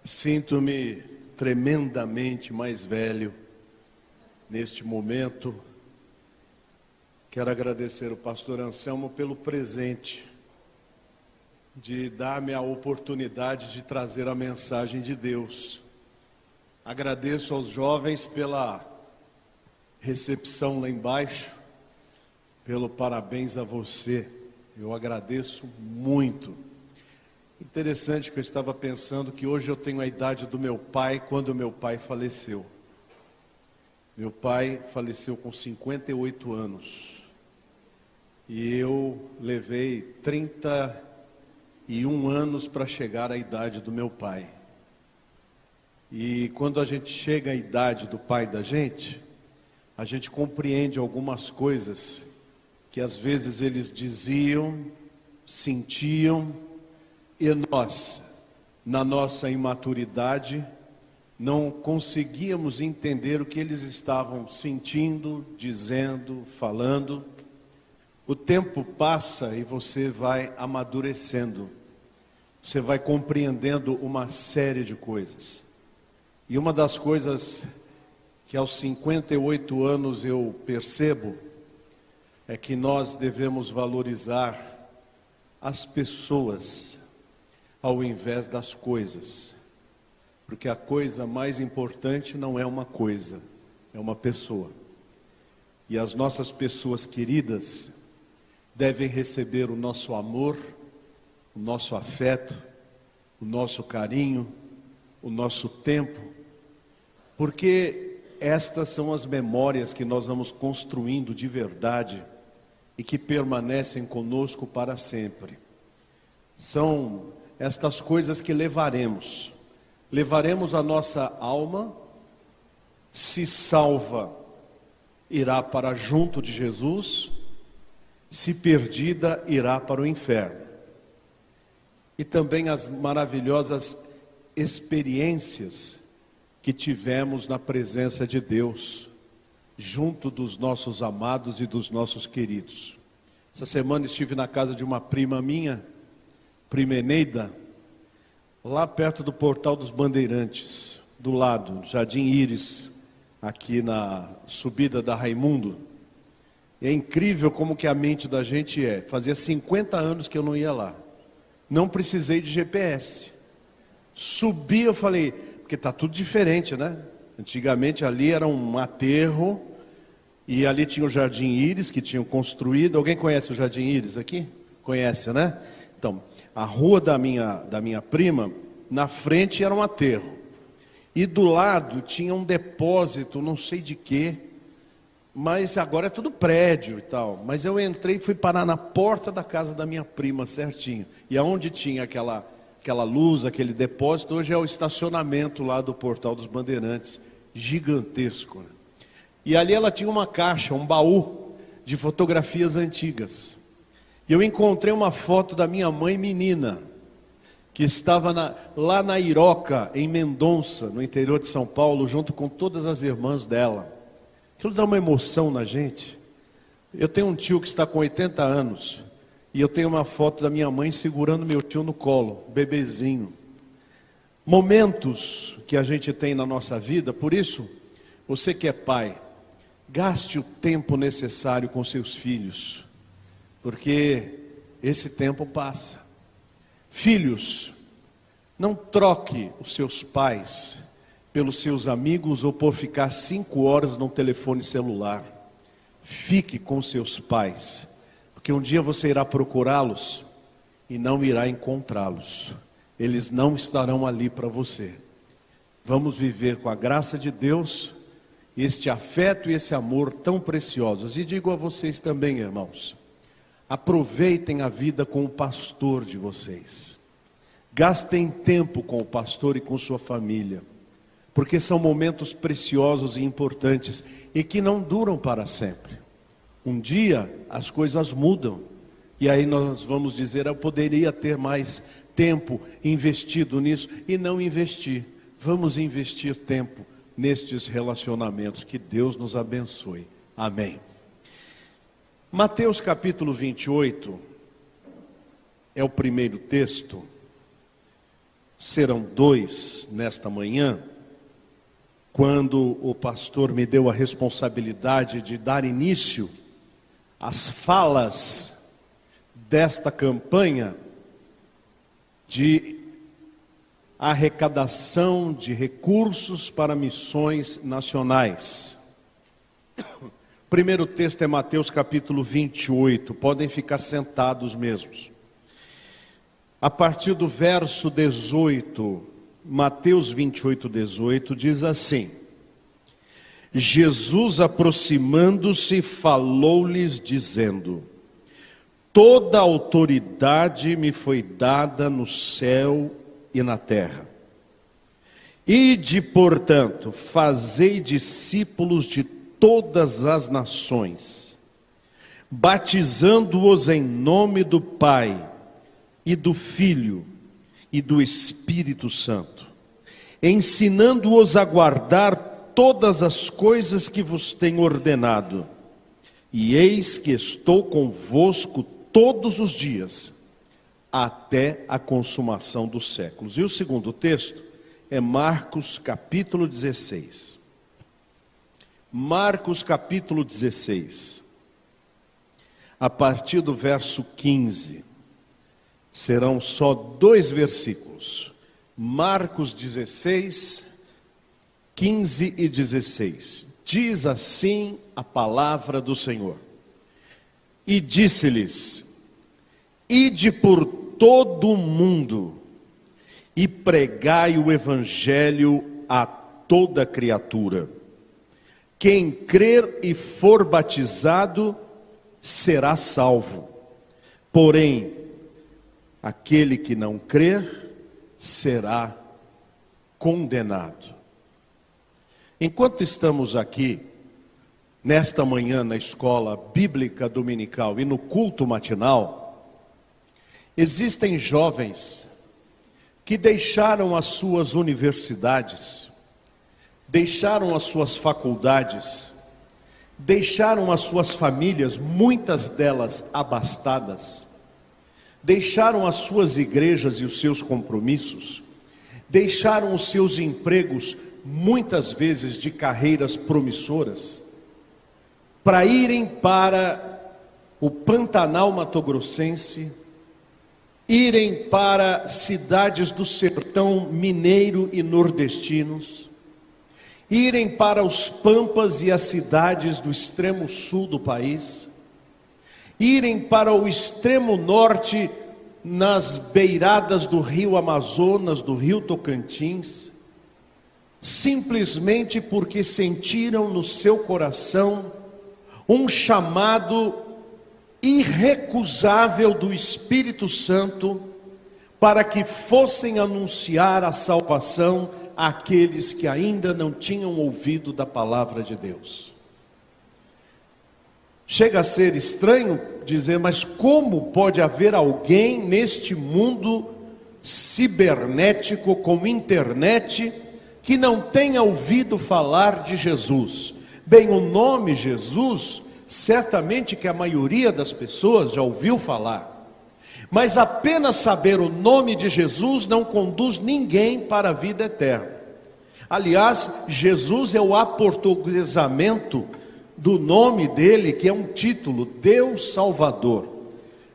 Sinto-me tremendamente mais velho neste momento. Quero agradecer ao pastor Anselmo pelo presente de dar-me a oportunidade de trazer a mensagem de Deus. Agradeço aos jovens pela recepção lá embaixo, pelo parabéns a você. Eu agradeço muito. Interessante que eu estava pensando que hoje eu tenho a idade do meu pai quando meu pai faleceu. Meu pai faleceu com 58 anos. E eu levei 31 anos para chegar à idade do meu pai. E quando a gente chega à idade do pai da gente, a gente compreende algumas coisas que às vezes eles diziam, sentiam, e nós, na nossa imaturidade, não conseguíamos entender o que eles estavam sentindo, dizendo, falando. O tempo passa e você vai amadurecendo, você vai compreendendo uma série de coisas. E uma das coisas que aos 58 anos eu percebo é que nós devemos valorizar as pessoas ao invés das coisas, porque a coisa mais importante não é uma coisa, é uma pessoa. E as nossas pessoas queridas devem receber o nosso amor, o nosso afeto, o nosso carinho, o nosso tempo, porque estas são as memórias que nós vamos construindo de verdade e que permanecem conosco para sempre. São estas coisas que levaremos a nossa alma, se salva, irá para junto de Jesus, se perdida, irá para o inferno. E também as maravilhosas experiências que tivemos na presença de Deus, junto dos nossos amados e dos nossos queridos. Essa semana estive na casa de uma prima minha, prima Eneida, lá perto do Portal dos Bandeirantes, do lado, Jardim Íris, aqui na subida da Raimundo. É incrível como que a mente da gente é. Fazia 50 anos que eu não ia lá. Não precisei de GPS. Subi, eu falei, porque está tudo diferente, né? Antigamente ali era um aterro, e ali tinha o Jardim Íris, que tinham construído. Alguém conhece o Jardim Íris aqui? Conhece, né? Então, a rua da minha prima, na frente era um aterro. E do lado tinha um depósito, não sei de quê, mas agora é tudo prédio e tal. Mas eu entrei e fui parar na porta da casa da minha prima, certinho. E aonde tinha aquela luz, aquele depósito, hoje é o estacionamento lá do Portal dos Bandeirantes, gigantesco, né? E ali ela tinha uma caixa, um baú de fotografias antigas. E eu encontrei uma foto da minha mãe menina, que estava lá na Iroca, em Mendonça, no interior de São Paulo, junto com todas as irmãs dela. Aquilo dá uma emoção na gente. Eu tenho um tio que está com 80 anos, e eu tenho uma foto da minha mãe segurando meu tio no colo, bebezinho. Momentos que a gente tem na nossa vida, por isso, você que é pai, gaste o tempo necessário com seus filhos, porque esse tempo passa. Filhos, não troque os seus pais pelos seus amigos ou por ficar 5 horas no telefone celular. Fique com seus pais, porque um dia você irá procurá-los e não irá encontrá-los. Eles não estarão ali para você. Vamos viver com a graça de Deus este afeto e esse amor tão preciosos. E digo a vocês também, irmãos, aproveitem a vida com o pastor de vocês. Gastem tempo com o pastor e com sua família, porque são momentos preciosos e importantes e que não duram para sempre. Um dia as coisas mudam e aí nós vamos dizer, eu poderia ter mais tempo investido nisso, e não investir. Vamos investir tempo nestes relacionamentos. Que Deus nos abençoe. Amém. Mateus capítulo 28 é o primeiro texto. serão 2 nesta manhã, quando o pastor me deu a responsabilidade de dar início às falas desta campanha de arrecadação de recursos para missões nacionais. O primeiro texto é Mateus capítulo 28, podem ficar sentados mesmos. A partir do verso 18, Mateus 28, 18, diz assim: Jesus, aproximando-se, falou-lhes, dizendo: toda autoridade me foi dada no céu e na terra. Ide, portanto, fazei discípulos de todas as nações, batizando-os em nome do Pai, e do Filho, e do Espírito Santo, ensinando-os a guardar todas as coisas que vos tenho ordenado. E eis que estou convosco todos os dias, até a consumação dos séculos. E o segundo texto é Marcos capítulo 16. Marcos capítulo 16, a partir do verso 15. Serão só 2 versículos. Marcos 16, 15 e 16. Diz assim a palavra do Senhor: e disse-lhes: ide por todo o mundo e pregai o evangelho a toda criatura. Quem crer e for batizado será salvo, porém aquele que não crer será condenado. Enquanto estamos aqui, nesta manhã na escola bíblica dominical e no culto matinal, existem jovens que deixaram as suas universidades, deixaram as suas faculdades, deixaram as suas famílias, muitas delas abastadas, deixaram as suas igrejas e os seus compromissos, deixaram os seus empregos, muitas vezes de carreiras promissoras, para irem para o Pantanal Mato-Grossense, irem para cidades do sertão mineiro e nordestinos, irem para os pampas e as cidades do extremo sul do país, irem para o extremo norte, nas beiradas do rio Amazonas, do rio Tocantins, simplesmente porque sentiram no seu coração um chamado irrecusável do Espírito Santo para que fossem anunciar a salvação àqueles que ainda não tinham ouvido da palavra de Deus. Chega a ser estranho dizer, mas como pode haver alguém neste mundo cibernético com internet que não tenha ouvido falar de Jesus? Bem, o nome Jesus, certamente que a maioria das pessoas já ouviu falar, mas apenas saber o nome de Jesus não conduz ninguém para a vida eterna. Aliás, Jesus é o aportuguesamento do nome dele, que é um título, Deus Salvador.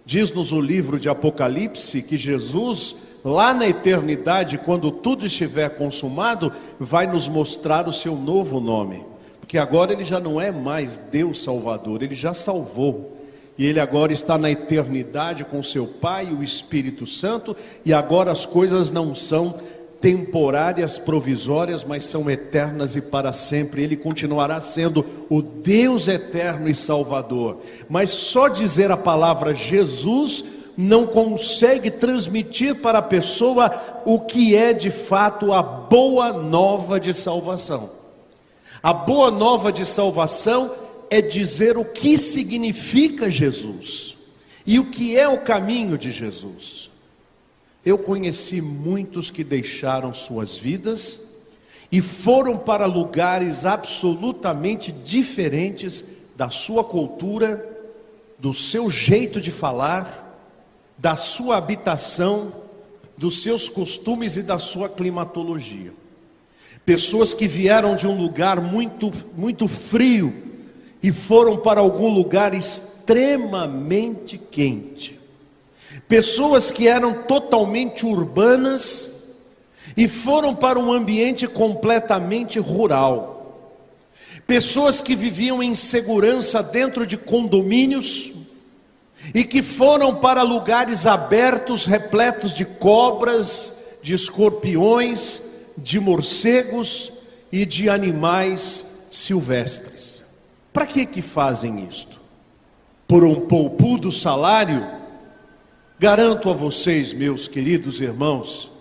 Diz-nos o livro de Apocalipse que Jesus, lá na eternidade, quando tudo estiver consumado, vai nos mostrar o seu novo nome, porque agora ele já não é mais Deus Salvador, ele já salvou, e ele agora está na eternidade com seu Pai e o Espírito Santo, e agora as coisas não são temporárias, provisórias, mas são eternas e para sempre. Ele continuará sendo o Deus eterno e Salvador. Mas só dizer a palavra Jesus não consegue transmitir para a pessoa o que é de fato a boa nova de salvação. A boa nova de salvação é dizer o que significa Jesus e o que é o caminho de Jesus. Eu conheci muitos que deixaram suas vidas e foram para lugares absolutamente diferentes da sua cultura, do seu jeito de falar, da sua habitação, dos seus costumes e da sua climatologia. Pessoas que vieram de um lugar muito frio e foram para algum lugar extremamente quente. Pessoas que eram totalmente urbanas e foram para um ambiente completamente rural. Pessoas que viviam em segurança dentro de condomínios e que foram para lugares abertos, repletos de cobras, de escorpiões, de morcegos e de animais silvestres. Para que fazem isto? Por um poupudo salário? Garanto a vocês, meus queridos irmãos,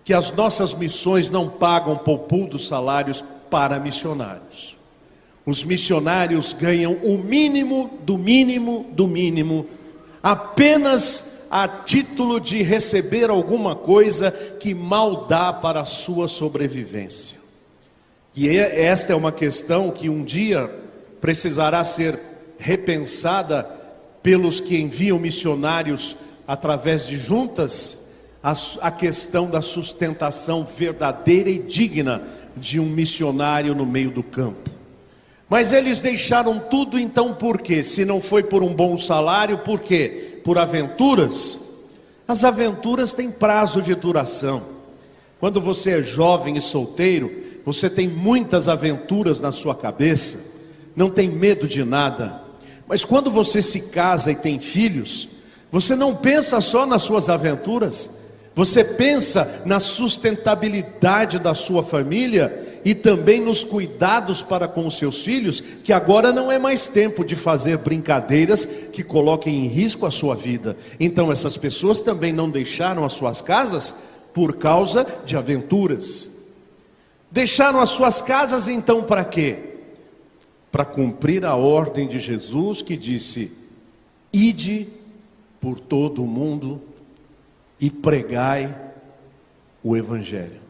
que as nossas missões não pagam poupudos salários para missionários. Os missionários ganham o mínimo do mínimo do mínimo, apenas a título de receber alguma coisa que mal dá para a sua sobrevivência. E esta é uma questão que um dia precisará ser repensada pelos que enviam missionários através de juntas, a questão da sustentação verdadeira e digna de um missionário no meio do campo. Mas eles deixaram tudo, então por quê? Se não foi por um bom salário, por quê? Por aventuras? As aventuras têm prazo de duração. Quando você é jovem e solteiro, você tem muitas aventuras na sua cabeça, não tem medo de nada. Mas quando você se casa e tem filhos, você não pensa só nas suas aventuras, você pensa na sustentabilidade da sua família e também nos cuidados para com os seus filhos, que agora não é mais tempo de fazer brincadeiras que coloquem em risco a sua vida. Então essas pessoas também não deixaram as suas casas por causa de aventuras. Deixaram as suas casas então para quê? Para cumprir a ordem de Jesus que disse: ide por todo o mundo e pregai o Evangelho.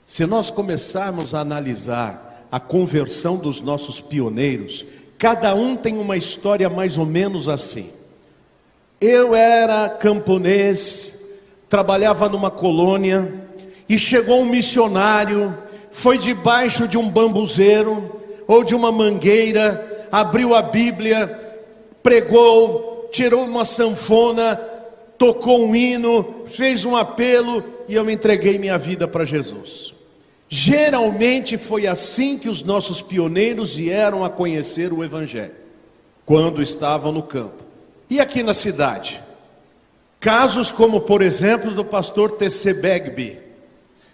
Se nós começarmos a analisar a conversão dos nossos pioneiros, cada um tem uma história mais ou menos assim. Eu era camponês, trabalhava numa colônia, e chegou um missionário, foi debaixo de um bambuzeiro, ou de uma mangueira, abriu a Bíblia, pregou, tirou uma sanfona, tocou um hino, fez um apelo, e eu entreguei minha vida para Jesus. Geralmente foi assim que os nossos pioneiros vieram a conhecer o Evangelho, quando estavam no campo. E aqui na cidade? Casos como, por exemplo, do pastor T.C. Bagby,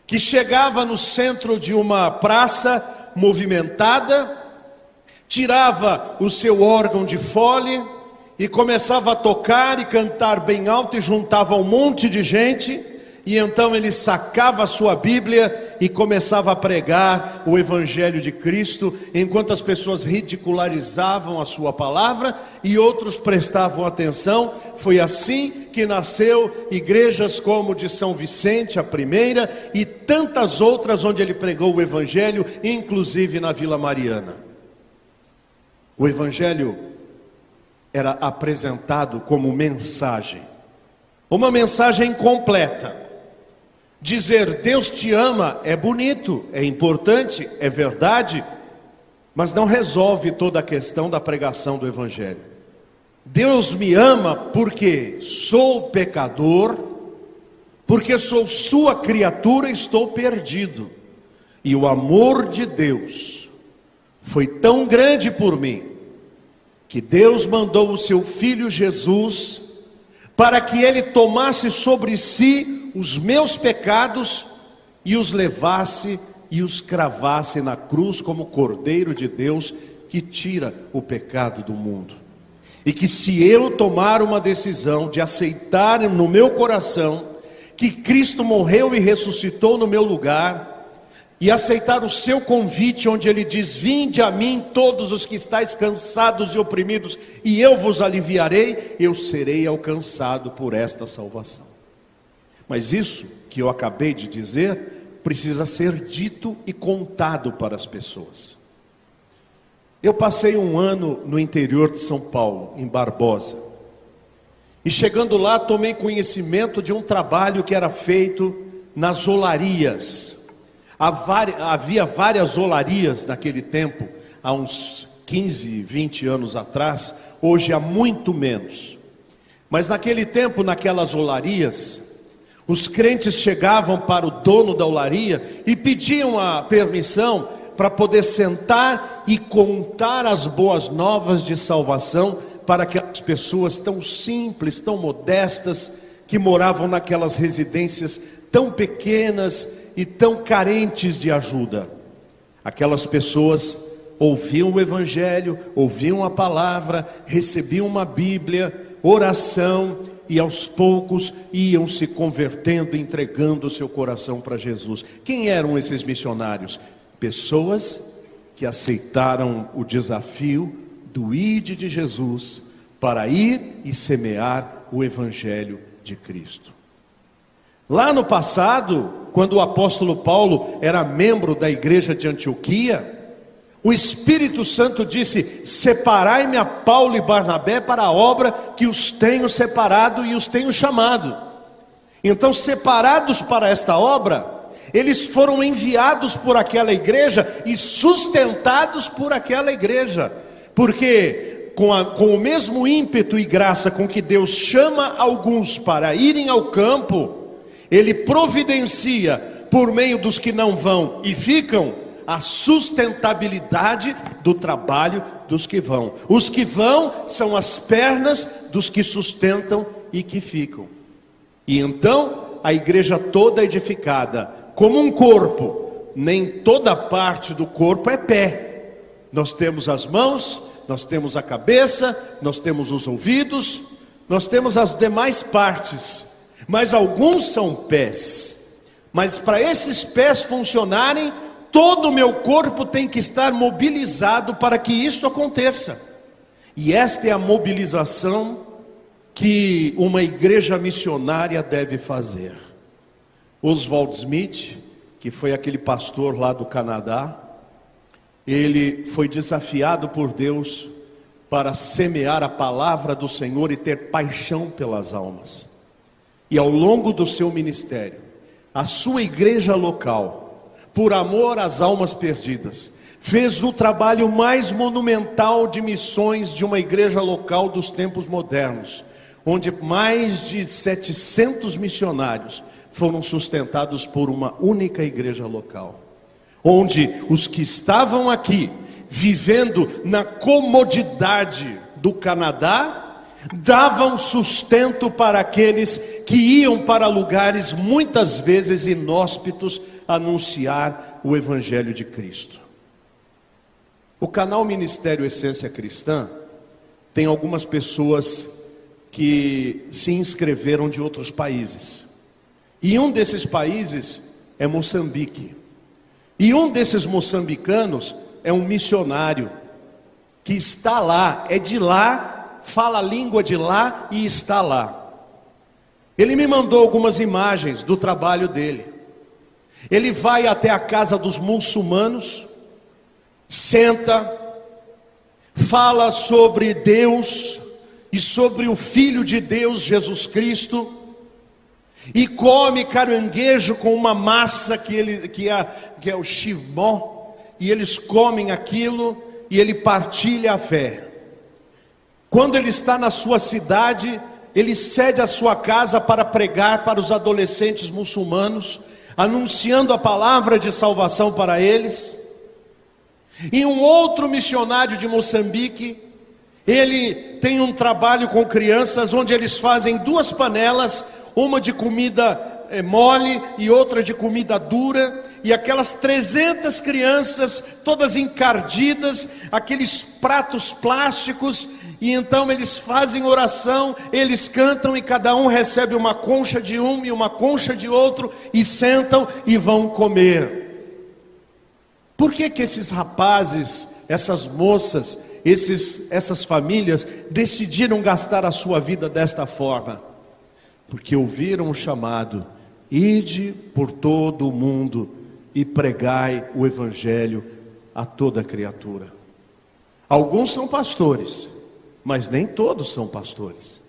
que chegava no centro de uma praça movimentada, tirava o seu órgão de fole e começava a tocar e cantar bem alto, e juntava um monte de gente, e então ele sacava a sua Bíblia e começava a pregar o Evangelho de Cristo, enquanto as pessoas ridicularizavam a sua palavra e outros prestavam atenção. Foi assim que nasceu igrejas como de São Vicente, a primeira, e tantas outras onde ele pregou o Evangelho, inclusive na Vila Mariana. O Evangelho era apresentado como mensagem, uma mensagem completa. Dizer Deus te ama é bonito, é importante, é verdade, mas não resolve toda a questão da pregação do Evangelho. Deus me ama porque sou pecador, porque sou sua criatura e estou perdido. E o amor de Deus foi tão grande por mim, que Deus mandou o seu Filho Jesus, para que ele tomasse sobre si os meus pecados e os levasse e os cravasse na cruz como Cordeiro de Deus que tira o pecado do mundo. E que se eu tomar uma decisão de aceitar no meu coração que Cristo morreu e ressuscitou no meu lugar, e aceitar o seu convite onde ele diz: vinde a mim todos os que estáis cansados e oprimidos, e eu vos aliviarei, eu serei alcançado por esta salvação. Mas isso que eu acabei de dizer precisa ser dito e contado para as pessoas. Eu passei um ano no interior de São Paulo, em Barbosa, E chegando lá, tomei conhecimento de um trabalho que era feito nas olarias. Havia várias olarias naquele tempo, há uns 15, 20 anos atrás. Hoje há muito menos. Mas naquele tempo, naquelas olarias, os crentes chegavam para o dono da olaria e pediam a permissão para poder sentar e contar as boas novas de salvação para aquelas pessoas tão simples, tão modestas, que moravam naquelas residências tão pequenas e tão carentes de ajuda. Aquelas pessoas ouviam o Evangelho, ouviam a palavra, recebiam uma Bíblia, oração, e aos poucos iam se convertendo, entregando o seu coração para Jesus. Quem eram esses missionários? Pessoas que aceitaram o desafio do ide de Jesus para ir e semear o Evangelho de Cristo. Lá no passado, quando o apóstolo Paulo era membro da igreja de Antioquia, o Espírito Santo disse: separai-me a Paulo e Barnabé para a obra que os tenho separado e os tenho chamado. Então, separados para esta obra, eles foram enviados por aquela igreja e sustentados por aquela igreja, porque com o mesmo ímpeto e graça com que Deus chama alguns para irem ao campo, Ele providencia por meio dos que não vão e ficam a sustentabilidade do trabalho dos que vão. Os que vão são as pernas dos que sustentam e que ficam. E então a igreja toda edificada como um corpo. Nem toda parte do corpo é pé. Nós temos as mãos, nós temos a cabeça, nós temos os ouvidos, nós temos as demais partes, mas alguns são pés. Mas para esses pés funcionarem, todo o meu corpo tem que estar mobilizado para que isso aconteça. E esta é a mobilização que uma igreja missionária deve fazer. Oswald Smith, que foi aquele pastor lá do Canadá, ele foi desafiado por Deus para semear a palavra do Senhor e ter paixão pelas almas. E ao longo do seu ministério, a sua igreja local, por amor às almas perdidas, fez o trabalho mais monumental de missões de uma igreja local dos tempos modernos, onde mais de 700 missionários foram sustentados por uma única igreja local, onde os que estavam aqui, vivendo na comodidade do Canadá, davam sustento para aqueles que iam para lugares muitas vezes inóspitos anunciar o Evangelho de Cristo. O canal Ministério Essência Cristã tem algumas pessoas que se inscreveram de outros países. E um desses países é Moçambique. E um desses moçambicanos é um missionário que está lá, é de lá, fala a língua de lá e está lá. Ele me mandou algumas imagens do trabalho dele. Ele vai até a casa dos muçulmanos, senta, fala sobre Deus e sobre o Filho de Deus, Jesus Cristo, e come caranguejo com uma massa que é o chimó, e eles comem aquilo e ele partilha a fé. Quando ele está na sua cidade, ele cede a sua casa para pregar para os adolescentes muçulmanos, anunciando a palavra de salvação para eles. E um outro missionário de Moçambique, ele tem um trabalho com crianças, onde eles fazem 2 panelas, uma de comida mole e outra de comida dura, e aquelas 300 crianças, todas encardidas, aqueles pratos plásticos, e então eles fazem oração, eles cantam, e cada um recebe uma concha de um e uma concha de outro, e sentam e vão comer. Por que esses rapazes, essas moças, essas famílias decidiram gastar a sua vida desta forma? Porque ouviram o chamado: ide por todo o mundo e pregai o Evangelho a toda criatura. Alguns são pastores, mas nem todos são pastores.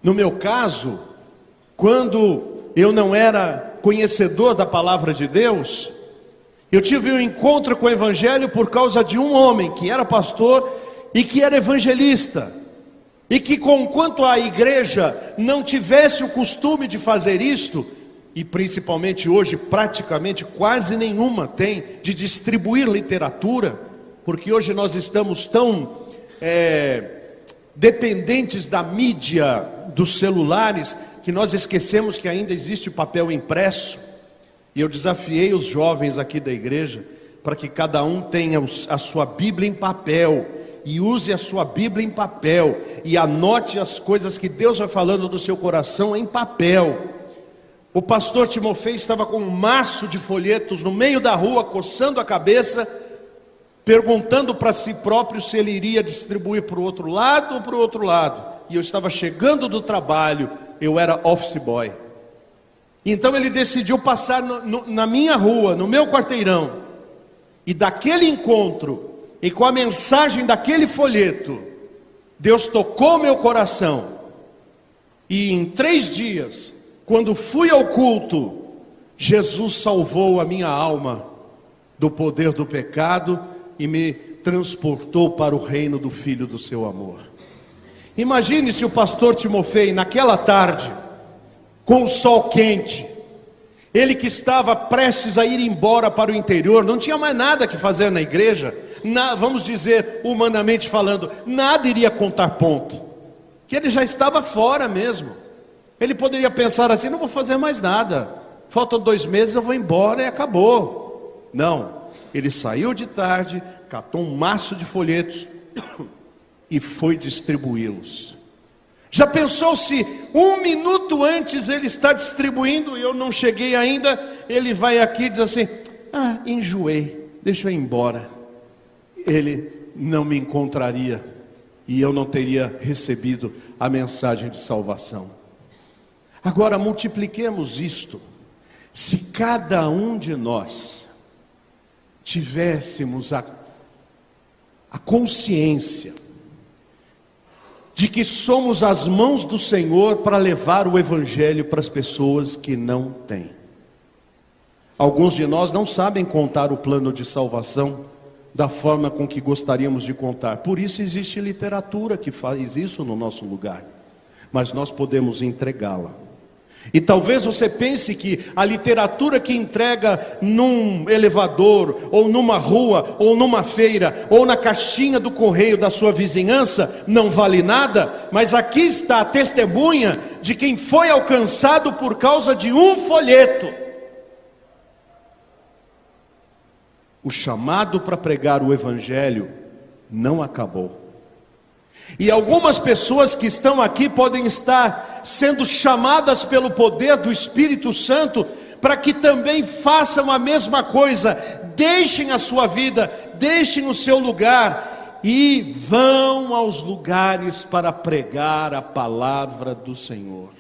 No meu caso, quando eu não era conhecedor da palavra de Deus, eu tive um encontro com o Evangelho por causa de um homem que era pastor e que era evangelista. E que, conquanto a igreja não tivesse o costume de fazer isto, e principalmente hoje praticamente quase nenhuma tem, de distribuir literatura, porque hoje nós estamos tão dependentes da mídia, dos celulares, que nós esquecemos que ainda existe papel impresso. E eu desafiei os jovens aqui da igreja para que cada um tenha a sua Bíblia em papel, e use a sua Bíblia em papel, e anote as coisas que Deus vai falando do seu coração em papel. O pastor Timofei estava com um maço de folhetos no meio da rua, coçando a cabeça, perguntando para si próprio se ele iria distribuir para o outro lado ou para o outro lado. E eu estava chegando do trabalho, eu era office boy. Então ele decidiu passar na minha rua, no meu quarteirão, e daquele encontro, e com a mensagem daquele folheto, Deus tocou meu coração. E em 3 dias, quando fui ao culto, Jesus salvou a minha alma do poder do pecado e me transportou para o reino do Filho do seu amor. Imagine se o pastor Timofei, naquela tarde, com o sol quente, ele que estava prestes a ir embora para o interior, não tinha mais nada que fazer na igreja, vamos dizer, humanamente falando, nada iria contar ponto, que ele já estava fora mesmo. Ele poderia pensar assim: não vou fazer mais nada, faltam 2 meses, eu vou embora e acabou. Não, ele saiu de tarde, catou um maço de folhetos e foi distribuí-los. Já pensou se 1 minuto antes ele está distribuindo e eu não cheguei ainda, ele vai aqui e diz assim: enjoei, deixa eu ir embora. Ele não me encontraria e eu não teria recebido a mensagem de salvação. Agora multipliquemos isto. Se cada um de nós tivéssemos a consciência de que somos as mãos do Senhor para levar o Evangelho para as pessoas que não têm. Alguns de nós não sabem contar o plano de salvação da forma com que gostaríamos de contar. Por isso existe literatura que faz isso no nosso lugar. Mas nós podemos entregá-la. E talvez você pense que a literatura que entrega num elevador, ou numa rua, ou numa feira, ou na caixinha do correio da sua vizinhança não vale nada, mas aqui está a testemunha de quem foi alcançado por causa de um folheto. O chamado para pregar o Evangelho não acabou. E algumas pessoas que estão aqui podem estar sendo chamadas pelo poder do Espírito Santo para que também façam a mesma coisa. Deixem a sua vida, deixem o seu lugar e vão aos lugares para pregar a palavra do Senhor.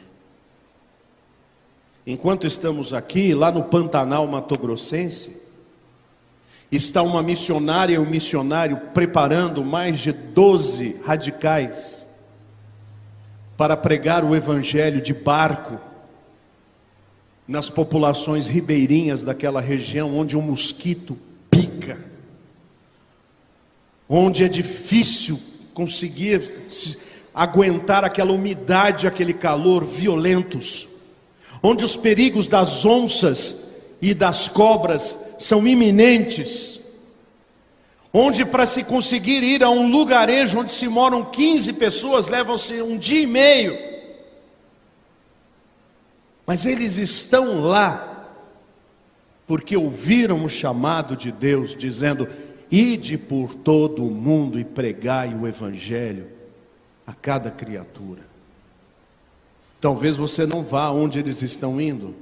Enquanto estamos aqui, lá no Pantanal Mato Grossense, está uma missionária e um missionário preparando mais de 12 radicais para pregar o Evangelho de barco nas populações ribeirinhas daquela região onde um mosquito pica, onde é difícil conseguir aguentar aquela umidade, aquele calor violentos, onde os perigos das onças e das cobras são iminentes, onde para se conseguir ir a um lugarejo onde se moram 15 pessoas, levam-se 1 dia e meio, mas eles estão lá, porque ouviram o chamado de Deus, dizendo: ide por todo o mundo e pregai o Evangelho a cada criatura. Talvez você não vá onde eles estão indo,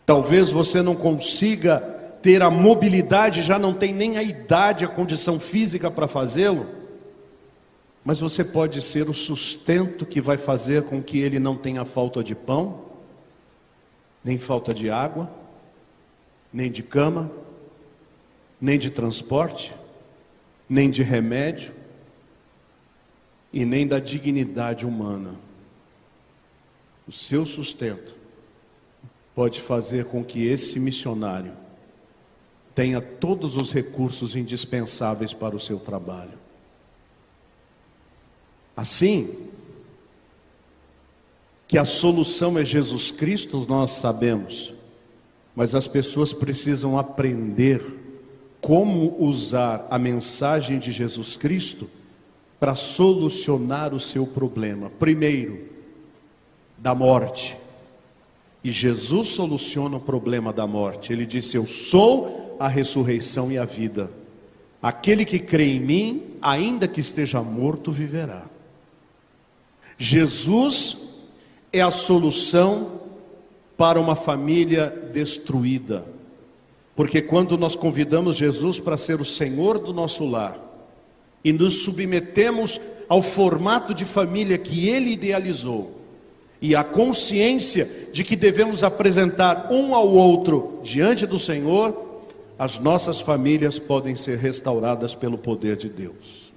talvez você não consiga ter a mobilidade, já não tem nem a idade, a condição física para fazê-lo, mas você pode ser o sustento que vai fazer com que ele não tenha falta de pão, nem falta de água, nem de cama, nem de transporte, nem de remédio, e nem da dignidade humana. o seu sustento, pode fazer com que esse missionário tenha todos os recursos indispensáveis para o seu trabalho. Assim, que a solução é Jesus Cristo, nós sabemos, mas as pessoas precisam aprender como usar a mensagem de Jesus Cristo para solucionar o seu problema. Primeiro, da morte. E Jesus soluciona o problema da morte. Ele disse: eu sou a ressurreição e a vida. Aquele que crê em mim, ainda que esteja morto, viverá. Jesus é a solução para uma família destruída. Porque quando nós convidamos Jesus para ser o Senhor do nosso lar, e nos submetemos ao formato de família que Ele idealizou, e a consciência de que devemos apresentar um ao outro diante do Senhor, as nossas famílias podem ser restauradas pelo poder de Deus.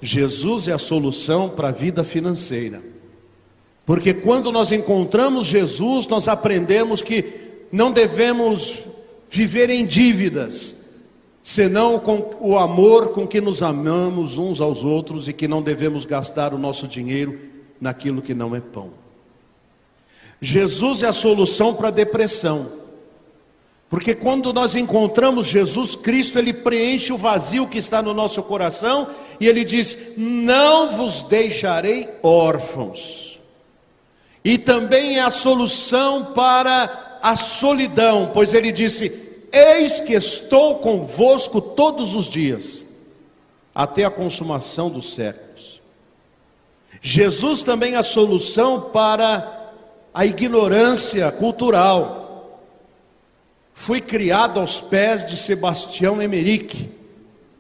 Jesus é a solução para a vida financeira, porque quando nós encontramos Jesus, nós aprendemos que não devemos viver em dívidas, senão com o amor com que nos amamos uns aos outros, e que não devemos gastar o nosso dinheiro naquilo que não é pão. Jesus é a solução para a depressão, porque quando nós encontramos Jesus Cristo, Ele preenche o vazio que está no nosso coração, e Ele diz: não vos deixarei órfãos. E também é a solução para a solidão, pois Ele disse: eis que estou convosco todos os dias, até a consumação dos séculos. Jesus também é a solução para a ignorância cultural. Fui criado aos pés de Sebastião Emerick,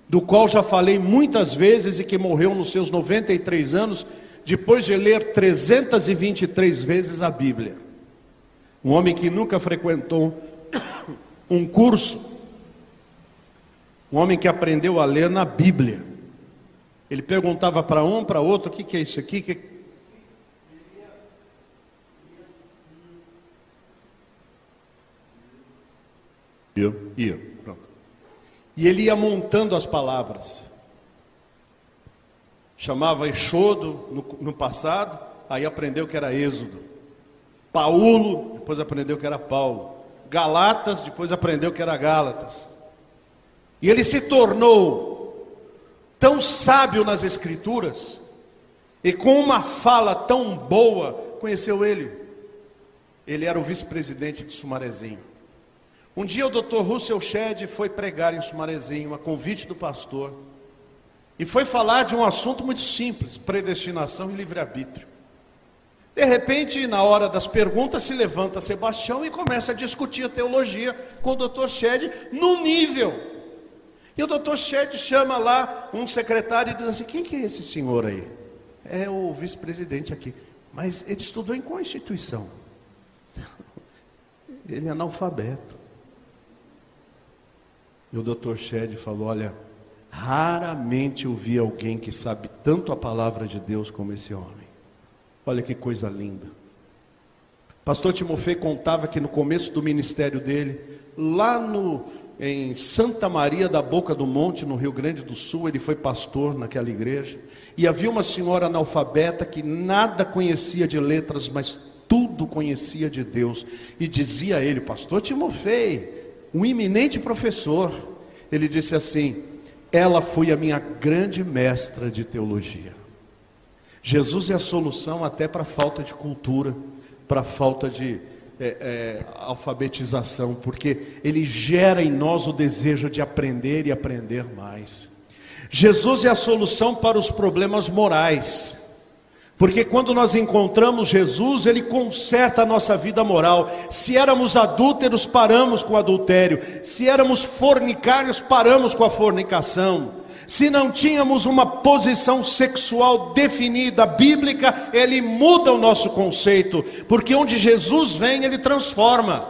do qual já falei muitas vezes, e que morreu nos seus 93 anos, depois de ler 323 vezes a Bíblia. Um homem que nunca frequentou um curso, um homem que aprendeu a ler na Bíblia. Ele perguntava para um, para outro: o que é isso aqui? Pronto. E ele ia montando as palavras. Chamava Exodo no passado, aí aprendeu que era Êxodo. Paulo, depois aprendeu que era Paulo. Galatas, depois aprendeu que era Gálatas. E ele se tornou tão sábio nas Escrituras, e com uma fala tão boa. Conheceu ele? Ele era o vice-presidente de Sumarezinho. Um dia o Dr. Russell Shedd foi pregar em Sumarezinho, a convite do pastor, e foi falar de um assunto muito simples: predestinação e livre-arbítrio. De repente, na hora das perguntas, se levanta Sebastião e começa a discutir a teologia com o Dr. Shedd no nível. E o Dr. Shedd chama lá um secretário e diz assim: quem que é esse senhor aí? É o vice-presidente aqui. Mas ele estudou em qual instituição? Ele é analfabeto. E o Dr. Shedd falou: olha, raramente eu vi alguém que sabe tanto a palavra de Deus como esse homem. Olha que coisa linda. Pastor Timofei contava que no começo do ministério dele, lá em Santa Maria da Boca do Monte, no Rio Grande do Sul, ele foi pastor naquela igreja, e havia uma senhora analfabeta que nada conhecia de letras, mas tudo conhecia de Deus, e dizia a ele: pastor Timofei, um eminente professor, ele disse assim: ela foi a minha grande mestra de teologia. Jesus é a solução até para a falta de cultura, para a falta de alfabetização, porque Ele gera em nós o desejo de aprender e aprender mais. Jesus é a solução para os problemas morais, porque quando nós encontramos Jesus, Ele conserta a nossa vida moral. Se éramos adúlteros, paramos com o adultério. Se éramos fornicários, paramos com a fornicação. Se não tínhamos uma posição sexual definida, bíblica, Ele muda o nosso conceito, porque onde Jesus vem, Ele transforma.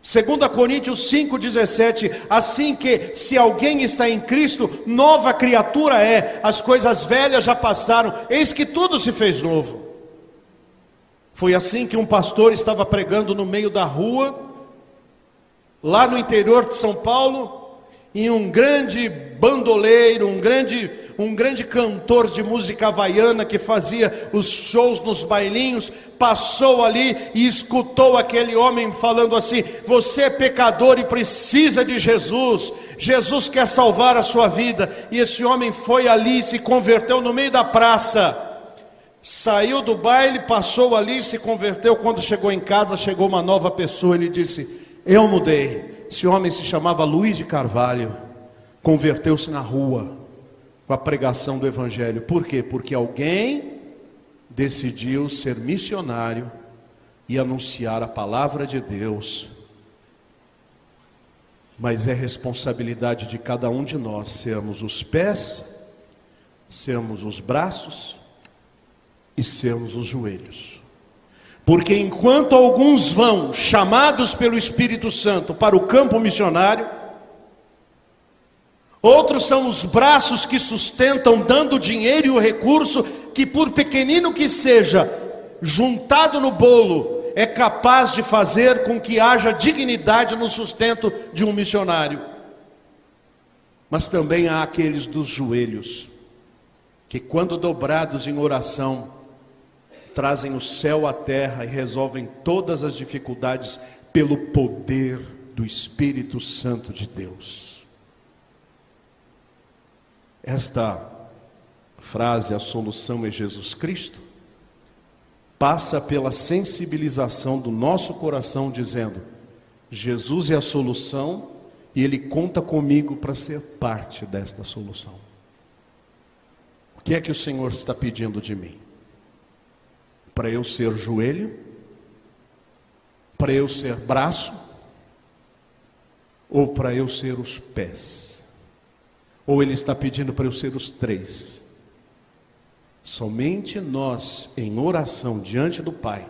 2 Coríntios 5,17, assim que se alguém está em Cristo, nova criatura é, as coisas velhas já passaram, eis que tudo se fez novo. Foi assim que um pastor estava pregando no meio da rua, lá no interior de São Paulo, e um grande bandoleiro, um grande cantor de música havaiana que fazia os shows nos bailinhos, passou ali e escutou aquele homem falando assim: você é pecador e precisa de Jesus, Jesus quer salvar a sua vida. E esse homem foi ali e se converteu no meio da praça, saiu do baile, passou ali, se converteu. Quando chegou em casa, chegou uma nova pessoa, ele disse: eu mudei. Esse homem se chamava Luiz de Carvalho, converteu-se na rua com a pregação do Evangelho. Por quê? Porque alguém decidiu ser missionário e anunciar a palavra de Deus. Mas é responsabilidade de cada um de nós sermos os pés, sermos os braços e sermos os joelhos. Porque enquanto alguns vão chamados pelo Espírito Santo para o campo missionário, outros são os braços que sustentam, dando dinheiro e o recurso que, por pequenino que seja, juntado no bolo, é capaz de fazer com que haja dignidade no sustento de um missionário. Mas também há aqueles dos joelhos, que quando dobrados em oração, trazem o céu à terra e resolvem todas as dificuldades pelo poder do Espírito Santo de Deus. Esta frase, a solução é Jesus Cristo, passa pela sensibilização do nosso coração, dizendo: Jesus é a solução e Ele conta comigo para ser parte desta solução. O que é que o Senhor está pedindo de mim? Para eu ser joelho? Para eu ser braço? Ou para eu ser os pés? Ou Ele está pedindo para eu ser os três? Somente nós, em oração diante do Pai,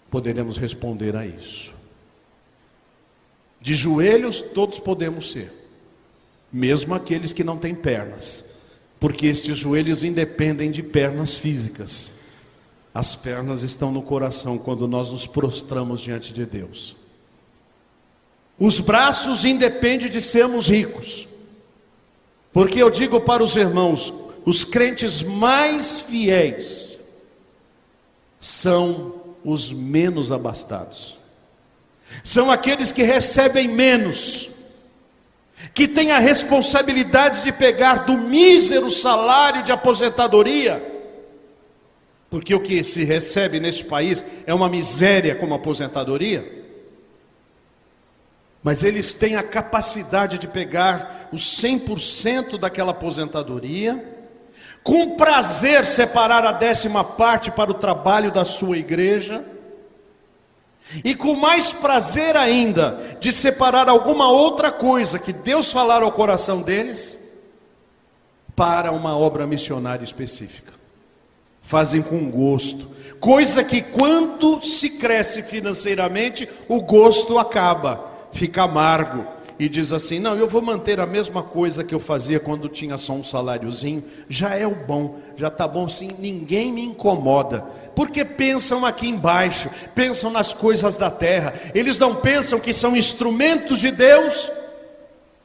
poderemos responder a isso. De joelhos todos podemos ser, mesmo aqueles que não têm pernas, porque estes joelhos independem de pernas físicas. As pernas estão no coração quando nós nos prostramos diante de Deus. Os braços independem de sermos ricos, porque eu digo para os irmãos, os crentes mais fiéis são os menos abastados, são aqueles que recebem menos, que têm a responsabilidade de pegar do mísero salário de aposentadoria, porque o que se recebe neste país é uma miséria como aposentadoria, mas eles têm a capacidade de pegar os 100% daquela aposentadoria, com prazer separar a 10ª parte para o trabalho da sua igreja, e com mais prazer ainda, de separar alguma outra coisa que Deus falar ao coração deles, para uma obra missionária específica. Fazem com gosto, coisa que quando se cresce financeiramente, o gosto acaba, fica amargo, e diz assim: não, eu vou manter a mesma coisa que eu fazia quando tinha só um saláriozinho, já é o bom, já está bom sim, ninguém me incomoda, porque pensam aqui embaixo, pensam nas coisas da terra, eles não pensam que são instrumentos de Deus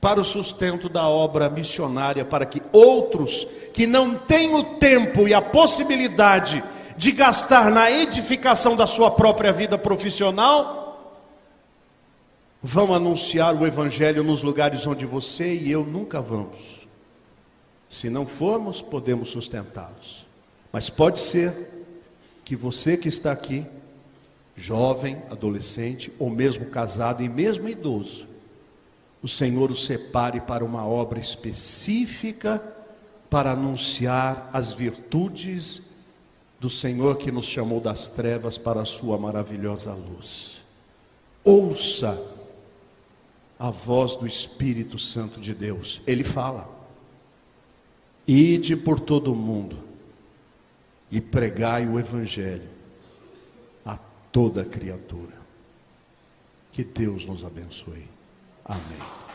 para o sustento da obra missionária, para que outros que não têm o tempo e a possibilidade de gastar na edificação da sua própria vida profissional, vão anunciar o Evangelho nos lugares onde você e eu nunca vamos. Se não formos, podemos sustentá-los. Mas pode ser que você que está aqui, jovem, adolescente, ou mesmo casado e mesmo idoso, o Senhor o separe para uma obra específica, para anunciar as virtudes do Senhor que nos chamou das trevas para a sua maravilhosa luz. Ouça a voz do Espírito Santo de Deus. Ele fala: ide por todo o mundo e pregai o Evangelho a toda criatura. Que Deus nos abençoe. Amém.